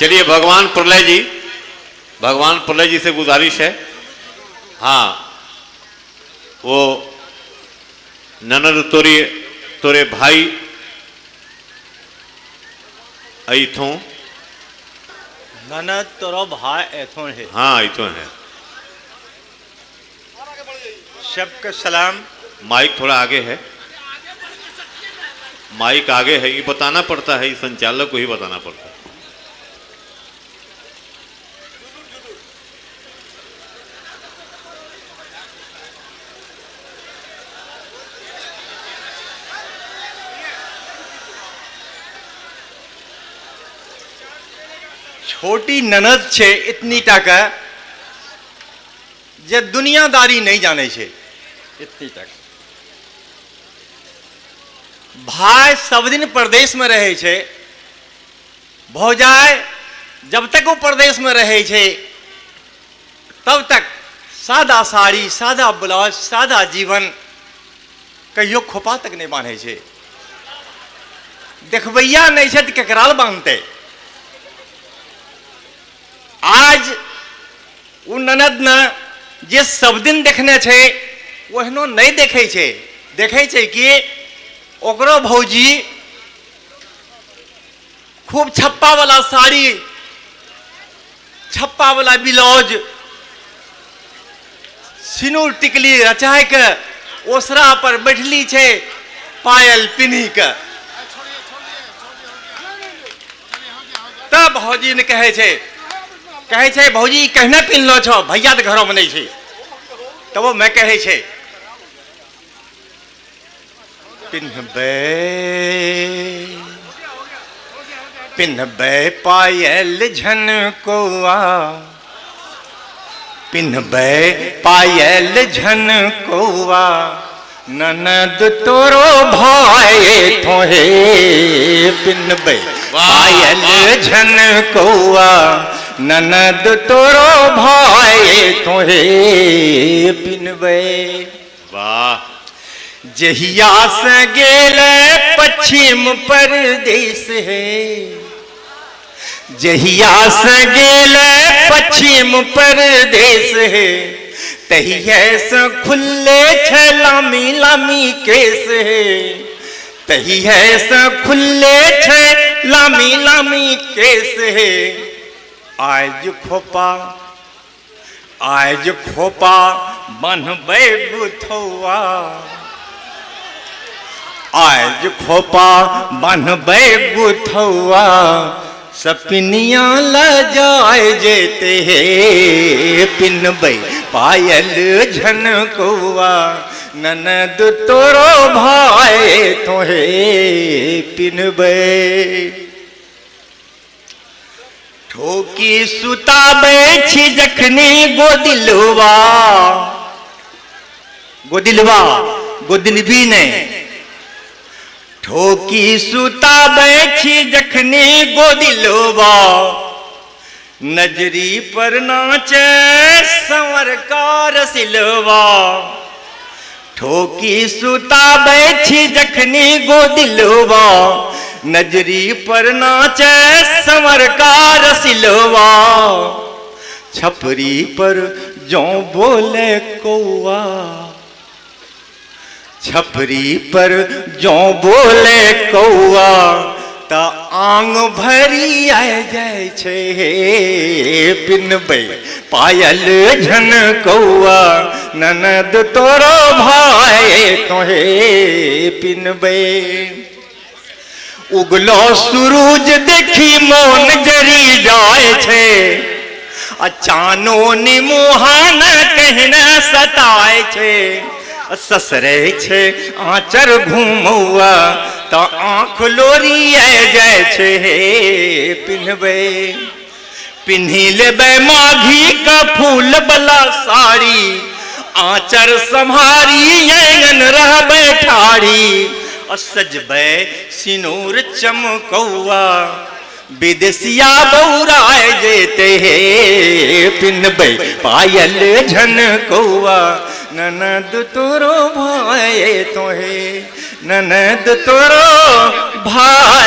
चलिए भगवान प्रलय जी से गुजारिश है, हाँ वो ननद तोरे भाई ऐथों, ननद तोरो भाई ऐथों है, हाँ ऐथों है। सबके सलाम। माइक थोड़ा आगे है, माइक आगे है, ये बताना पड़ता है, ये संचालक को ही बताना पड़ता है। छोटी ननद छे इतनी टाका जे दुनियादारी नहीं जाने छे, इतनी तक। भाई सब दिन प्रदेश में रहे छे, भौजाई जब तक वो प्रदेश में रहे छे तब तक सादा साड़ी, सादा ब्लाउज, सादा जीवन, कहियो खोपा तक नहीं बांधे छे। देखबैया नहीं छे तो केकराल बांधते। आज वो ननद न जे सब दिन देखने छे ओहनो नहीं देखे छे, देखे छे कि ओकरो भौजी खूब छप्पा वाला साड़ी, छप्पा वाला ब्लाउज, सिनूर टिकली रचाय के ओसरा पर बैठली छे, पायल पिन्ही के। तब भौजी ने कहे छे भौजी कहने पिन लो छो, भैया तो घरों में नहीं छे। तब वो मैं कहे छे पिन्हबे पायल झनकोआ, पिन्हबे पायल झनकोआ, ननद तोरो भाई थोहे। पिन्हबे पायल झनकोआ, ननद तोरो भाई तोहे। पिन्हबे वाह। जहिया से गेल पश्चिम परदेश है, जहिया से गेल पश्चिम परदेश है, तहिया से खुले छे लामी लामी केस है, तहिया से खुले छे लामी लामी केस है। आज खोपा बनबे बुथौआ, आज खोपा बनबे बुथौआ, सपनिया ल जाए जेते है। पिन्हबे पायल झनकोआ, ननद तोरो भाई तोहे। पिन्हबे ठोकी सुताबे छी जखनी गोदिलवा, गोदिलवी ने ठोकी सुताबे छी जखनी गोदिलवा, नजरी पर नाचे संवर का रसिलवा। ठोकी सुताबे छी जखनी गोदिलवा, नजरी पर नाचे संवर का रसिलवा। छपरी पर जो बोले कौआ, छपरी पर जो बोले कौआ, ता आंग भरी आ जाए छे। पिन्हबे पायल झनकोआ, ननद तोरो भाई तोहे। पिन्हबे उगलो सूरज देखी मोन जरी जाए छे, अचानो निमुहान कहने सताए छे। ससरे छे आचर घूमौआ, तो आँख लोरी जाए छे। पिन्हबे पिन्ही लेबे माघी का फूल बला साड़ी, आचर संभारी यंगन रहबे ठाड़ी। सजबे सिनूर चमकौआ, विदेशिया बौराए जेते है। पिन्हबे पायल झनकोआ, ननद तोरो भाई तोहे, ननद तोरो भाई